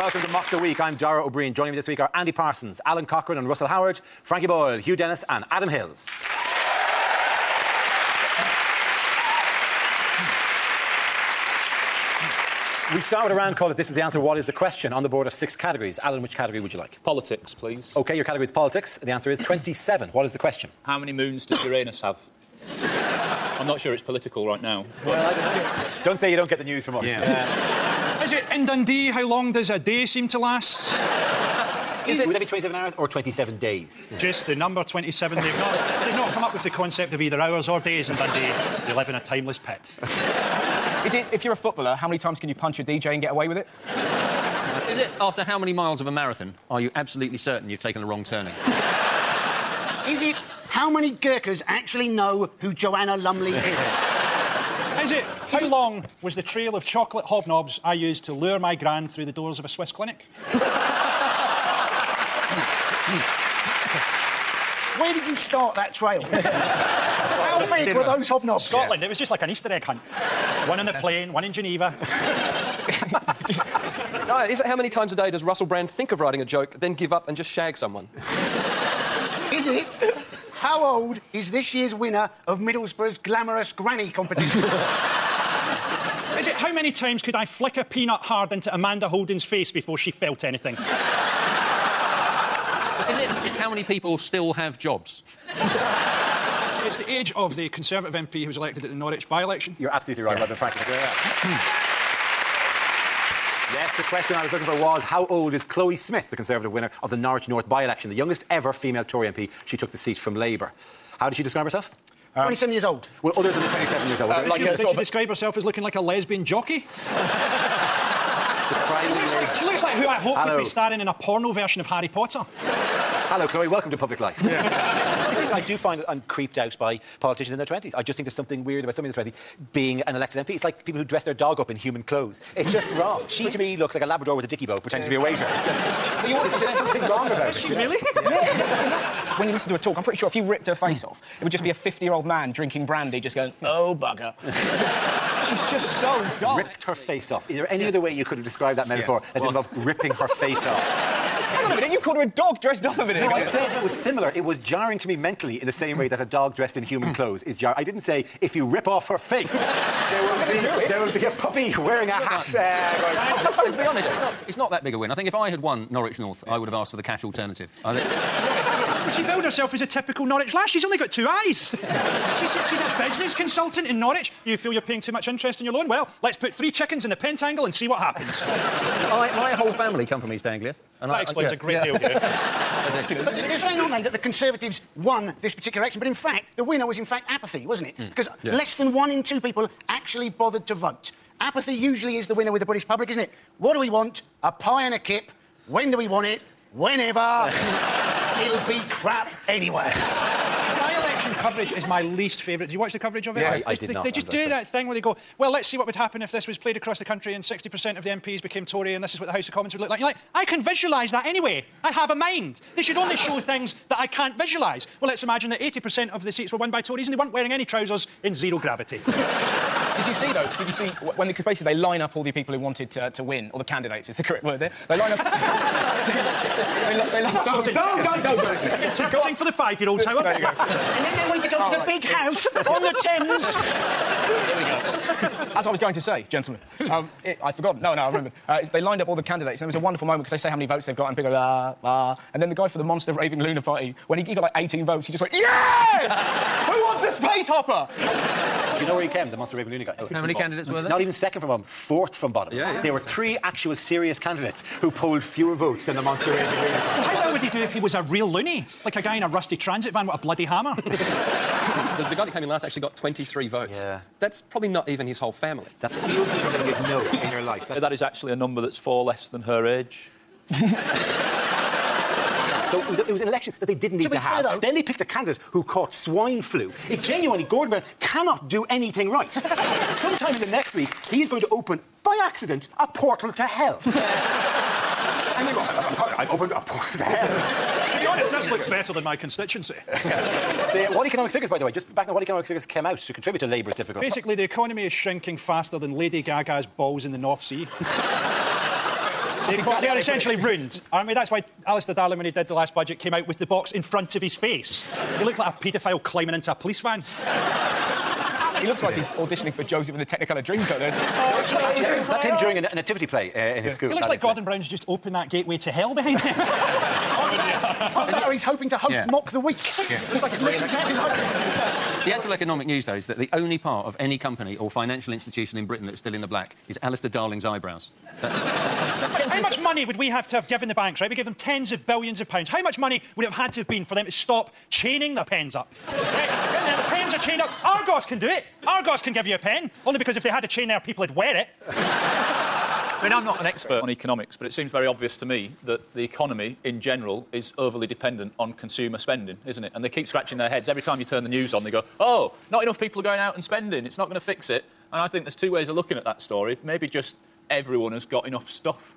Welcome to Mock the Week. I'm Dara O'Brien. Joining me this week are Andy Parsons, Alan Cochrane and Russell Howard, Frankie Boyle, Hugh Dennis and Adam Hills. We start with a round called it This Is the Answer, What is the Question? On the board are 6 categories. Alan, which category would you like? Politics, please. OK, your category is politics. The answer is 27. What is the question? How many moons does Uranus have? I'm not sure it's political right now. Well, I don't know. Don't say you don't get the news from us. Yeah. Is it in Dundee? How long does a day seem to last? Would that be 27 hours or 27 days? Just the number 27. They've not come up with the concept of either hours or days in Dundee. They live in a timeless pit. Is it, if you're a footballer, how many times can you punch a DJ and get away with it? Is it after how many miles of a marathon are you absolutely certain you've taken the wrong turning? Is it how many Gurkhas actually know who Joanna Lumley is? Is it how long was the trail of chocolate hobnobs I used to lure my gran through the doors of a Swiss clinic? Where did you start that trail? How big were those hobnobs? Scotland. It was just like an Easter egg hunt. One on the plane, one in Geneva. No, is it how many times a day does Russell Brand think of writing a joke, then give up and just shag someone? Is it how old is this year's winner of Middlesbrough's glamorous granny competition? Is it how many times could I flick a peanut hard into Amanda Holden's face before she felt anything? Is it how many people still have jobs? It's the age of the Conservative MP who was elected at the Norwich by-election. You're absolutely right, Madam Frankie. Yes, the question I was looking for was how old is Chloe Smith, the Conservative winner of the Norwich North by-election, the youngest ever female Tory MP? She took the seat from Labour. How did she describe herself? 27 years old. Well, other than the 27 years old. Did she describe herself as looking like a lesbian jockey? She looks like who I hope would be starring in a porno version of Harry Potter. Hello, Chloe. Welcome to public life. I do find that I'm creeped out by politicians in their 20s. I just think there's something weird about somebody in their 20s being an elected MP. It's like people who dress their dog up in human clothes. It's just wrong. She, to me, looks like a Labrador with a dicky bow pretending to be a waiter. There's just something wrong about it. Is she really? Yeah. When you listen to her talk, I'm pretty sure if you ripped her face off, it would just be a 50-year-old man drinking brandy just going, oh, bugger. She's just so dumb. Ripped her face off. Is there any other way you could have described that metaphor that didn't involve ripping her face off? Hang on a minute, you called her a dog dressed up a minute ago. No, I said it was similar. It was jarring to me mentally in the same way that a dog dressed in human clothes is jarring. I didn't say, if you rip off her face, there will be a puppy wearing a hat. To be honest, it's not that big a win. I think if I had won Norwich North, I would have asked for the cash alternative. She billed herself as a typical Norwich lass. She's only got 2 eyes. She's a business consultant in Norwich. You feel you're paying too much interest in your loan? Well, let's put 3 chickens in the pentangle and see what happens. My whole family come from East Anglia. And that explains a great deal, yeah. They're saying, aren't they, that the Conservatives won this particular election, but in fact, the winner was in fact apathy, wasn't it? Because less than 1 in 2 people actually bothered to vote. Apathy usually is the winner with the British public, isn't it? What do we want? A pie and a kip. When do we want it? Whenever. It'll be crap anyway. By-election coverage is my least favourite. Did you watch the coverage of it? Yeah, I did not. They just do that thing where they go, well, let's see what would happen if this was played across the country and 60% of the MPs became Tory and this is what the House of Commons would look like. You're like, I can visualise that anyway. I have a mind. They should only show things that I can't visualise. Well, let's imagine that 80% of the seats were won by Tories and they weren't wearing any trousers in zero gravity. Did you see, though, when because basically they line up all the people who wanted to win, or the candidates is the correct word there. They line up... Don't. Sing for the 5-year-olds, Howard. And then they went to go to the big house on the Thames. Here we go. As I was going to say, gentlemen, I forgot. No, I remember. They lined up all the candidates, and there was a wonderful moment because they say how many votes they've got, and people go, and then the guy for the Monster Raving Lunar Party, when he got like 18 votes, he just went, yes! Who wants a space hopper? Do you know where he came, the Monster Raving Lunar guy? How many candidates were there? Not even second from bottom, 4th from bottom. There were 3 actual serious candidates who polled fewer votes than the Monster Raving Lunar guy. How well would he do if he was a real loony? Like a guy in a rusty transit van with a bloody hammer? The guy that came in last actually got 23 votes. Yeah. That's probably not even his whole family. That's fewer people than you'd know in your life. That is actually a number that's 4 less than her age. So it was an election that they didn't need to have. Though, then they picked a candidate who caught swine flu. It genuinely, Gordon Brown cannot do anything right. Sometime in the next week, he's going to open, by accident, a portal to hell. And they go, I opened a portal to hell. To be honest, this looks better than my constituency. What economic figures, by the way, just back then, what economic figures came out to contribute to Labour's difficult? Basically, the economy is shrinking faster than Lady Gaga's balls in the North Sea. They are essentially ruined, aren't we? That's why Alistair Darling, when he did the last budget, came out with the box in front of his face. He looked like a paedophile climbing into a police van. He looks like he's auditioning for Joseph in the Technicolor Dreamcoat. That's him during a nativity play in his school. He looks like Gordon Brown's just opened that gateway to hell behind him. Or he's hoping to host Mock the Week. It's like, it looks exactly like that. The actual economic news, though, is that the only part of any company or financial institution in Britain that's still in the black is Alistair Darling's eyebrows. How much money would we have to have given the banks, right? We give them tens of billions of pounds. How much money would it have had to have been for them to stop chaining their pens up? Right? When the pens are chained up, Argos can do it. Argos can give you a pen, only because if they had a chain there, people would wear it. I mean, I'm not an expert on economics, but it seems very obvious to me that the economy, in general, is overly dependent on consumer spending, isn't it? And they keep scratching their heads. Every time you turn the news on, they go, oh, not enough people are going out and spending. It's not going to fix it. And I think there's two ways of looking at that story. Maybe just everyone has got enough stuff.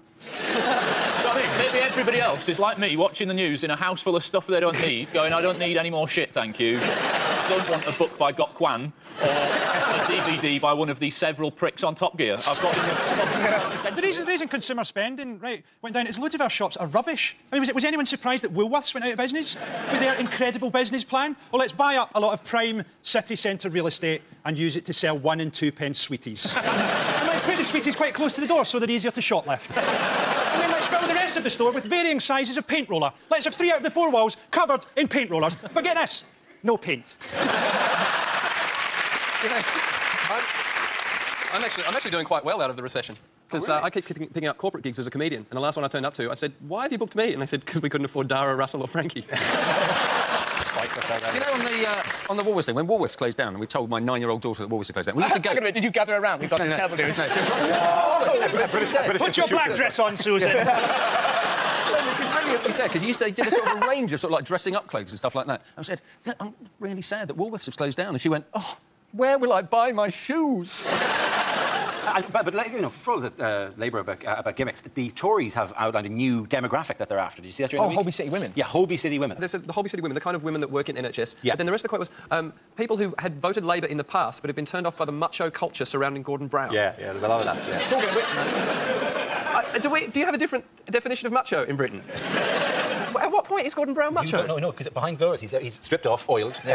You know what I mean? Maybe everybody else is like me, watching the news in a house full of stuff they don't need, going, I don't need any more shit, thank you. I don't want a book by Gok Kwan or a DVD by one of these several pricks on Top Gear. I've got enough stuff. The reason consumer spending went down is loads of our shops are rubbish. I mean, was anyone surprised that Woolworths went out of business with their incredible business plan? Well, let's buy up a lot of prime city centre real estate and use it to sell 1 and 2 pence sweeties. And let's put the sweeties quite close to the door so they're easier to shoplift. And then let's fill the rest of the store with varying sizes of paint roller. Let's have 3 out of the 4 walls covered in paint rollers. But get this, no paint. You know, I'm actually doing quite well out of the recession. Because I keep picking up corporate gigs as a comedian. And the last one I turned up to, I said, why have you booked me? And they said, because we couldn't afford Dara, Russell or Frankie. Do you know on the Woolworths thing, when Woolworths closed down, and we told my 9-year-old daughter that Woolworths had closed down, we used to go... Did you gather around? We've got some terrible news. Put your black dress on, Susan. It's brilliantly said, because they did a sort of a range of sort of like dressing up clothes and stuff like that. I said, I'm really sad that Woolworths have closed down. And she went, oh, where will I buy my shoes? But you know, for all the Labour about gimmicks, the Tories have outlined a new demographic that they're after. Did you see that during the week? Holby City women. Yeah, Holby City women. There's the Holby City women, the kind of women that work in NHS. Yeah. But then the rest of the quote was people who had voted Labour in the past but have been turned off by the macho culture surrounding Gordon Brown. Yeah, there's a lot of that. Yeah. Talking of which, man... do you have a different definition of macho in Britain? At what point is Gordon Brown macho? No, because behind doors he's stripped off, oiled. They've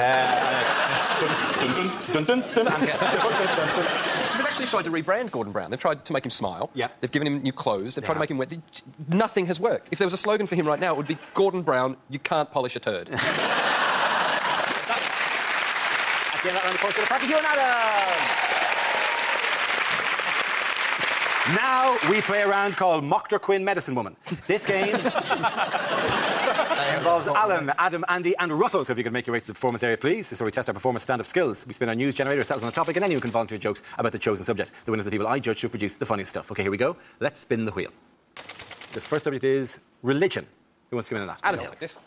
actually tried to rebrand Gordon Brown. They've tried to make him smile. Yeah. They've given him new clothes. They've tried to make him wet. Nothing has worked. If there was a slogan for him right now, it would be Gordon Brown, you can't polish a turd. Again, that round of applause to the party. You and Adam. Now we play a round called Mockter Quinn Medicine Woman. This game involves Alan, Adam, Andy and Russell. So if you could make your way to the performance area, please. This is where we test our performance stand-up skills. We spin our news generator, settles on a topic, and anyone can volunteer jokes about the chosen subject. The winners are the people I judge who have produced the funniest stuff. OK, here we go. Let's spin the wheel. The first subject is religion. Who wants to come in on that? Adam Hills.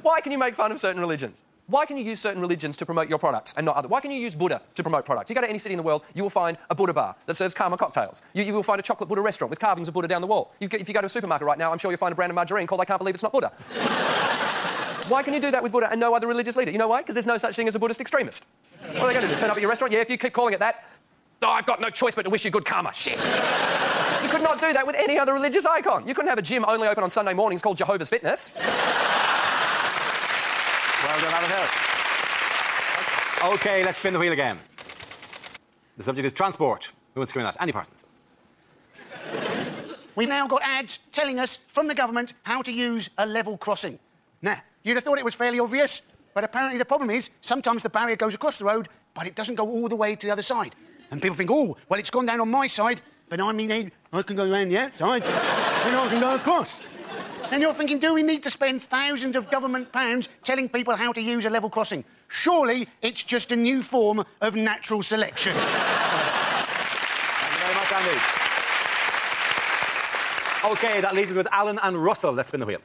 Why can you make fun of certain religions? Why can you use certain religions to promote your products and not other? Why can you use Buddha to promote products? You go to any city in the world, you will find a Buddha bar that serves karma cocktails. You will find a chocolate Buddha restaurant with carvings of Buddha down the wall. If you go to a supermarket right now, I'm sure you'll find a brand of margarine called I Can't Believe It's Not Buddha. Why can you do that with Buddha and no other religious leader? You know why? Because there's no such thing as a Buddhist extremist. What are they going to do? Turn up at your restaurant? Yeah, if you keep calling it that, oh, I've got no choice but to wish you good karma. Shit. You could not do that with any other religious icon. You couldn't have a gym only open on Sunday mornings called Jehovah's Fitness. Well done, Adam Hills. OK, let's spin the wheel again. The subject is transport. Who wants to come in on that? Andy Parsons. We've now got ads telling us from the government how to use a level crossing. Now, you'd have thought it was fairly obvious, but apparently the problem is sometimes the barrier goes across the road, but it doesn't go all the way to the other side. And people think, oh, well, it's gone down on my side, but I can go around the outside, and I can go across. And you're thinking, do we need to spend thousands of government pounds telling people how to use a level crossing? Surely it's just a new form of natural selection. Thank you very much, Andy. OK, that leaves us with Alan and Russell. Let's spin the wheel.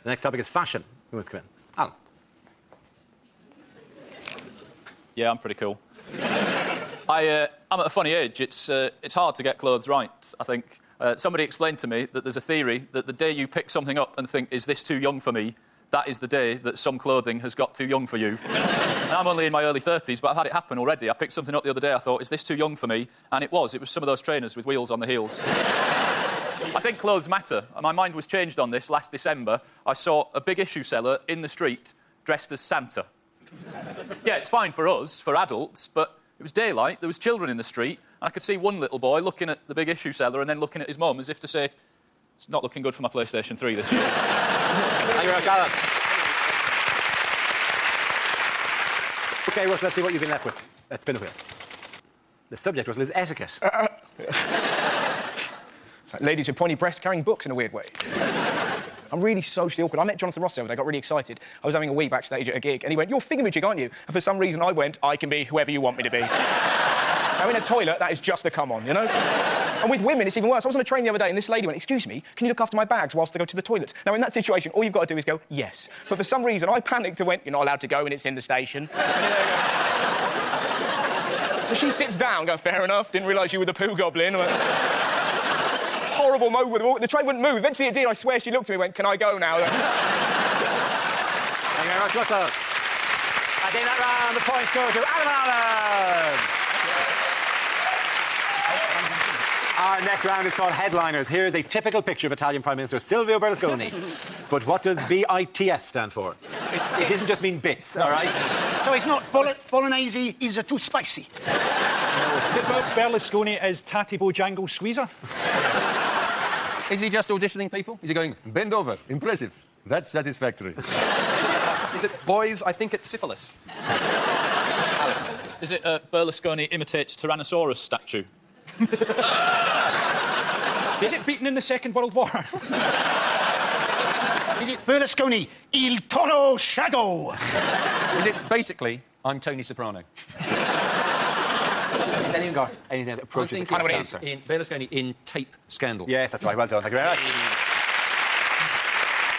The next topic is fashion. Who wants to come in? Alan. Yeah, I'm pretty cool. I'm at a funny age. It's hard to get clothes right, I think. Somebody explained to me that there's a theory that the day you pick something up and think, is this too young for me, that is the day that some clothing has got too young for you. And I'm only in my early 30s, but I've had it happen already. I picked something up the other day, I thought, is this too young for me? And it was. It was some of those trainers with wheels on the heels. I think clothes matter. My mind was changed on this last December. I saw a big issue seller in the street dressed as Santa. Yeah, it's fine for us, for adults, but it was daylight, there was children in the street, and I could see one little boy looking at the big issue seller and then looking at his mum as if to say, it's not looking good for my PlayStation 3 this year. Thank you very much, Alan. OK, Russell, let's see what you've been left with. Let's spin a wheel. The subject, Russell, is etiquette. It's like ladies with pointy breasts carrying books in a weird way. I'm really socially awkward. I met Jonathan Ross the other day. I got really excited. I was having a wee backstage at a gig, and he went, "You're thingamajig, aren't you?" And for some reason, I went, "I can be whoever you want me to be." Now, in a toilet, that is just the come on, you know? And with women, it's even worse. I was on a train the other day, and this lady went, "Excuse me, can you look after my bags whilst I go to the toilet?" Now, in that situation, all you've got to do is go, "Yes." But for some reason, I panicked and went, "You're not allowed to go, and it's in the station." So she sits down, going, "Fair enough, didn't realise you were the poo goblin." Horrible moment. The train wouldn't move. Eventually it did. I swear she looked at me and went, "Can I go now?" Thank you very much, Russell. And in that round, the points go to Alan. Our next round is called Headliners. Here is a typical picture of Italian Prime Minister Silvio Berlusconi. But what does BITS stand for? It doesn't just mean bits, all right? So it's not bolognese is too spicy. Berlusconi is Tatty Bojangle Squeezer. Is he just auditioning people? Is he going, bend over, impressive, that's satisfactory? Is it boys? I think it's syphilis. Is it Berlusconi imitates Tyrannosaurus statue? Is it beaten in the Second World War? Is it Berlusconi Il Toro Shadow? Is it basically, I'm Tony Soprano? Has anyone got anything that approaches the correct answer? In Berlusconi in Tape Scandal. Yes, that's right. Well done. Thank you very much.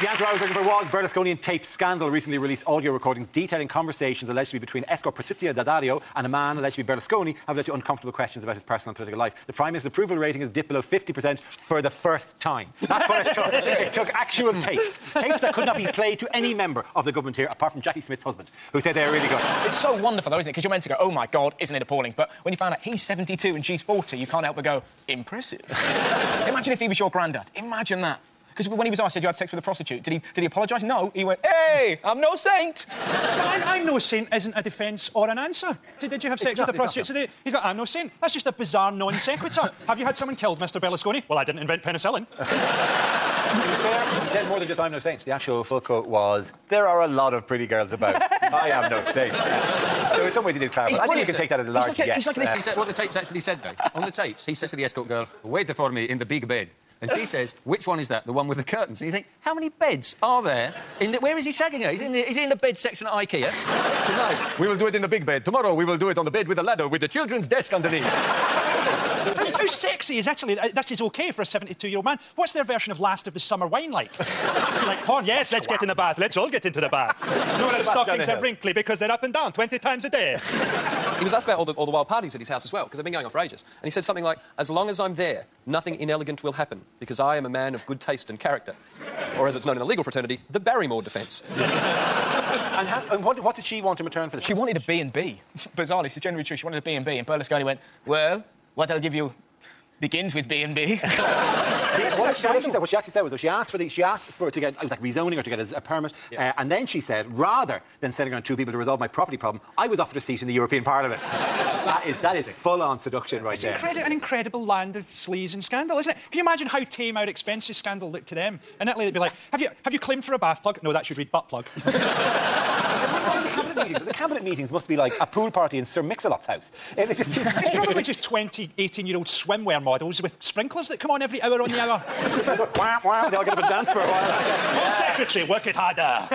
The answer I was looking for was Berlusconi in Tape Scandal recently released audio recordings detailing conversations alleged to be between escort Patrizia Daddario and a man alleged to be Berlusconi have led to uncomfortable questions about his personal and political life. The Prime Minister's approval rating is dipped below 50% for the first time. That's what it took. It took actual tapes. Tapes that could not be played to any member of the government here, apart from Jackie Smith's husband, who said they were really good. It's so wonderful, though, isn't it? Because you're meant to go, "Oh, my God, isn't it appalling?" But when you find out he's 72 and she's 40, you can't help but go, impressive. Imagine if he was your granddad. Imagine that. Because when he was asked, said you had sex with a prostitute, did he apologise? No. He went, "Hey, I'm no saint." I'm no saint isn't a defence or an answer. Did you have sex with a prostitute today? He's like, "I'm no saint." That's just a bizarre non sequitur. Have you had someone killed, Mr. Berlusconi? Well, I didn't invent penicillin. To be fair, he said more than just "I'm no saint." The actual full quote was, "There are a lot of pretty girls about. I am no saint." So in some ways he did clarify. I think you can take that as a large yes. He's like this. He said, what the tapes actually said, though. On the tapes, he says to the escort girl, "Wait for me in the big bed." And she says, "Which one is that? The one with the curtains?" And you think, how many beds are there? Where is he shagging her? Is he in the bed section at IKEA? Tonight, we will do it in the big bed. Tomorrow, we will do it on the bed with a ladder with the children's desk underneath. How sexy is actually... This is OK for a 72-year-old man. What's their version of Last of the Summer Wine like? It's just be like, porn, yes, let's get in the bath. Let's all get into the bath. Nora's stockings are wrinkly because they're up and down 20 times a day. He was asked about all the wild parties at his house as well, because they've been going on for ages. And he said something like, "As long as I'm there, nothing inelegant will happen, because I am a man of good taste and character." Or as it's known in the legal fraternity, the Barrymore defence. And what did she want in return for this? She wanted a B&B. Bizarrely, it's generally true. She wanted a B&B, and Berlusconi went, "Well, what I'll give you begins with B&B." What she actually said was that she asked for to get, it was like rezoning or to get a permit, and then she said, rather than sending on two people to resolve my property problem, I was offered a seat in the European Parliament. that is full-on seduction right there. An incredible land of sleaze and scandal, isn't it? Can you imagine how tame, how expensive scandal looked to them? In Italy, they'd be like, have you claimed for a bath plug? No, that should read butt plug. The cabinet meetings must be like a pool party in Sir Mix-a-Lot's house. It's probably just 20 18-year-old swimwear models with sprinklers that come on every hour on the hour. They all get up and dance for a while. Home secretary, work it harder.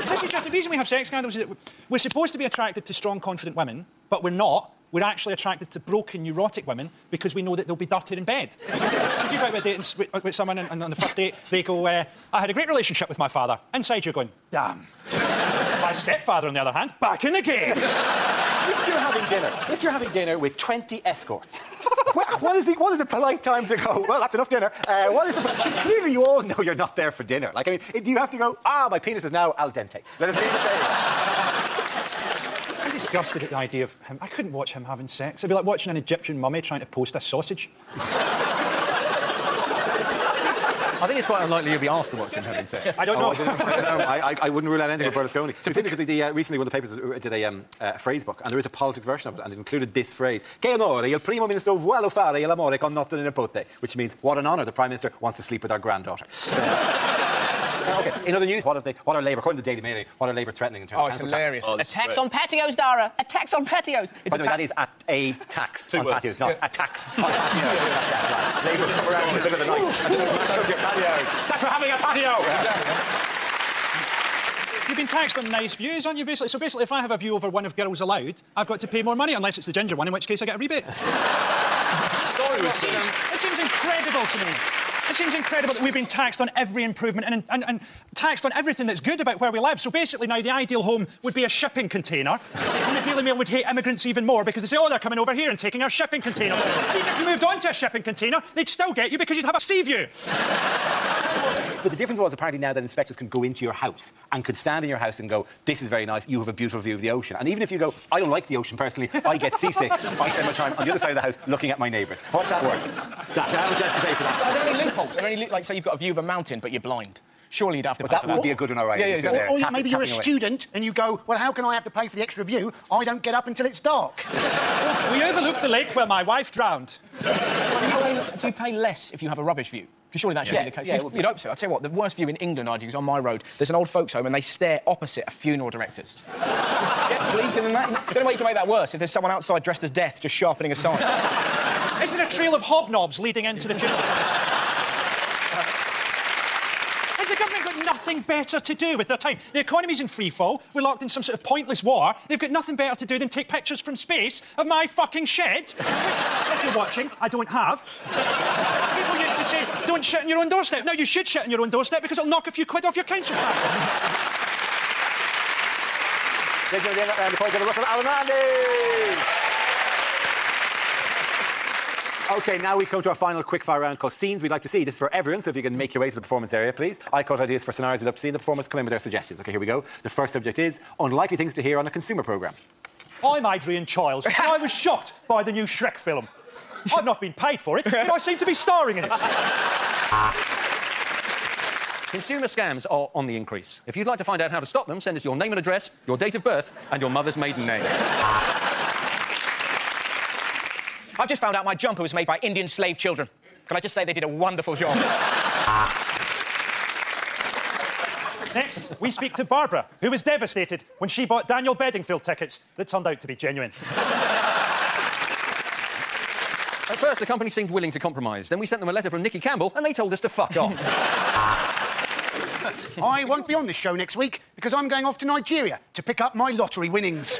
This is just the reason we have sex scandals is that we're supposed to be attracted to strong, confident women, but we're not. We're actually attracted to broken, neurotic women because we know that they'll be dirtier in bed. So if you go out with dating with someone and on the first date, they go, "I had a great relationship with my father." Inside you're going, "Damn." My stepfather, on the other hand, back in the game. If you're having dinner with 20 escorts, what is the polite time to go, "Well, that's enough dinner"? Because clearly you all know you're not there for dinner. Like, I mean, do you have to go, "My penis is now al dente. Let us leave the table"? I'm disgusted at the idea of him. I couldn't watch him having sex. It'd be like watching an Egyptian mummy trying to post a sausage. I think it's quite unlikely you'll be asked to watch him having sex. I don't know. I wouldn't rule out anything with Berlusconi. It's interesting because recently one of the papers did a phrase book, and there is a politics version of it, and it included this phrase: Che onore, il primo ministro vuole fare l'amore con nostra nipote, which means, what an honour, the Prime Minister wants to sleep with our granddaughter. Okay, in other news, what are Labour, according to the Daily Mail, what are Labour threatening in terms of it's hilarious. Oh, A tax on patios, Dara. A tax on patios. By the way, that is a tax on words. patios, not a tax on patios. Labour come around in the middle of the night and just smash up your patio. That's for having a patio! You've been taxed on nice views, aren't you, basically? So basically, if I have a view over one of Girls Aloud, I've got to pay more money, unless it's the ginger one, in which case I get a rebate. It seems incredible to me. It seems incredible that we've been taxed on every improvement and taxed on everything that's good about where we live. So basically now the ideal home would be a shipping container. And the Daily Mail would hate immigrants even more because they say, oh, they're coming over here and taking our shipping container. Even if you moved on to a shipping container, they'd still get you because you'd have a sea view. But the difference was apparently now that inspectors can go into your house and could stand in your house and go, this is very nice, you have a beautiful view of the ocean. And even if you go, I don't like the ocean personally, I get seasick, I spend my time on the other side of the house looking at my neighbours. What's that worth? That's how much you have to pay for that. Are there any loopholes? Are there any, like, say you've got a view of a mountain, but you're blind? Surely you'd have to pay for That would be a good one, all right. Yeah, yeah, Or maybe you're a student and you go, well, how can I have to pay for the extra view? I don't get up until it's dark. We overlook the lake where my wife drowned. Do you pay less if you have a rubbish view? Because surely that should be the case. Yeah, You'd hope so. I'll tell you what, the worst view in England I do is on my road. There's an old folks' home and they stare opposite a funeral director's. Get bleaker than that. I don't know why you can make that worse if there's someone outside dressed as death just sharpening a sign. Is there a trail of hobnobs leading into the funeral? Has the government got nothing better to do with their time? The economy's in free fall. We're locked in some sort of pointless war. They've got nothing better to do than take pictures from space of my fucking shed, which, if you're watching, I don't have. People used to say, don't shit on your own doorstep. Now you should shit on your own doorstep because it'll knock a few quid off your council tax. Ladies and gentlemen, the point of Russell Alan Randy. OK, now we come to our final quickfire round called Scenes We'd Like to See. This is for everyone, so if you can make your way to the performance area, please. I caught ideas for scenarios we'd love to see in the performance. Come in with their suggestions. OK, here we go. The first subject is unlikely things to hear on a consumer programme. I'm Adrian Childs, and I was shocked by the new Shrek film. I've not been paid for it, but I seem to be starring in it. Consumer scams are on the increase. If you'd like to find out how to stop them, send us your name and address, your date of birth, and your mother's maiden name. I've just found out my jumper was made by Indian slave children. Can I just say they did a wonderful job? Next, we speak to Barbara, who was devastated when she bought Daniel Bedingfield tickets that turned out to be genuine. At first, the company seemed willing to compromise. Then we sent them a letter from Nicky Campbell, and they told us to fuck off. I won't be on this show next week because I'm going off to Nigeria to pick up my lottery winnings.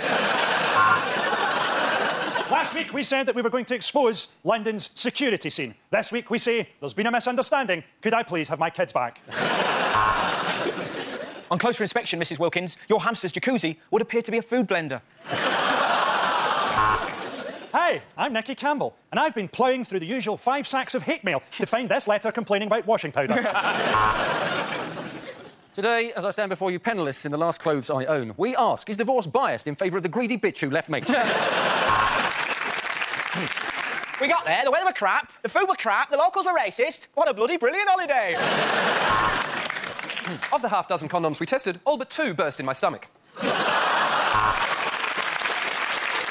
Last week, we said that we were going to expose London's security scene. This week, we say, there's been a misunderstanding. Could I please have my kids back? On closer inspection, Mrs. Wilkins, your hamster's jacuzzi would appear to be a food blender. Hi, I'm Nicky Campbell, and I've been ploughing through the usual 5 sacks of hate mail to find this letter complaining about washing powder. Today, as I stand before you penniless in the last clothes I own, we ask, is divorce biased in favour of the greedy bitch who left me? We got there, the weather were crap, the food were crap, the locals were racist. What a bloody brilliant holiday. Of the half-dozen condoms we tested, all but 2 burst in my stomach.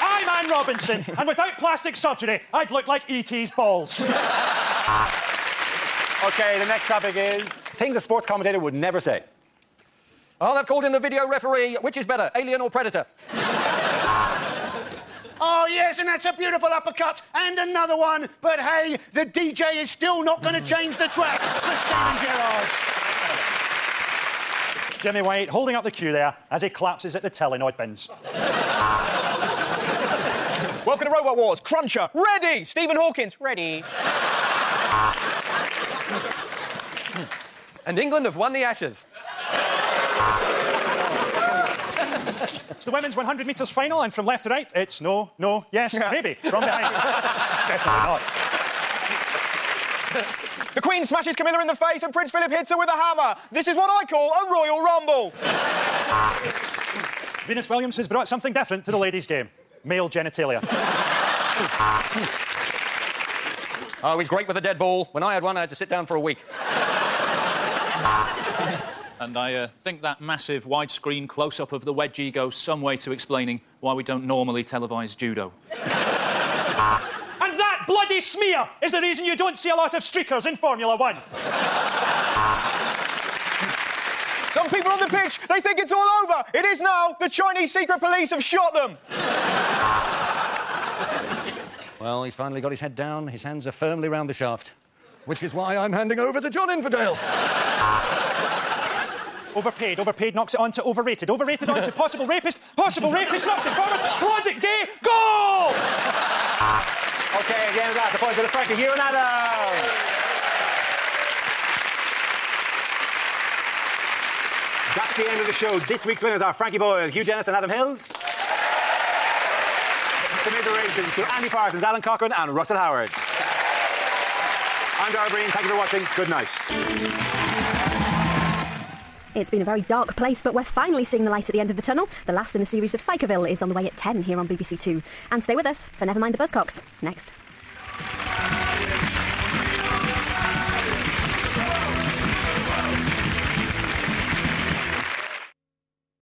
I'm Anne Robinson, and without plastic surgery, I'd look like E.T.'s balls. OK, the next topic is things a sports commentator would never say. Oh, they've called in the video referee. Which is better, Alien or Predator? Oh, yes, and that's a beautiful uppercut. And another one. But, hey, the DJ is still not going to change the track for Steven Gerrard. Jimmy White holding up the cue there as he collapses at the Telenoid bins. Welcome to Robot Wars. Cruncher, ready. Stephen Hawkins, ready. And England have won the Ashes. It's the women's 100 metres final, and from left to right, it's no, no, yes, maybe. From behind. Definitely not. The Queen smashes Camilla in the face and Prince Philip hits her with a hammer. This is what I call a Royal Rumble. Venus Williams has brought something different to the ladies' game. Male genitalia. Oh, he's great with a dead ball. When I had one, I had to sit down for a week. And I think that massive widescreen close-up of the wedgie goes some way to explaining why we don't normally televise judo. And that bloody smear is the reason you don't see a lot of streakers in Formula 1. Some people on the pitch, they think it's all over. It is now. The Chinese secret police have shot them. Well, he's finally got his head down. His hands are firmly round the shaft. Which is why I'm handing over to John Infidel. Overpaid knocks it on to overrated. Overrated on to possible rapist knocks it forward, closet gay, goal! OK, at the end of that, the point to the Frankie, Hugh and Adam. That's the end of the show. This week's winners are Frankie Boyle, Hugh Dennis and Adam Hills. Commiserations to Andy Parsons, Alan Cochrane and Russell Howard. I'm Dara Breen. Thank you for watching. Good night. It's been a very dark place, but we're finally seeing the light at the end of the tunnel. The last in the series of Psychoville is on the way at 10 here on BBC Two. And stay with us for Never Mind the Buzzcocks. Next.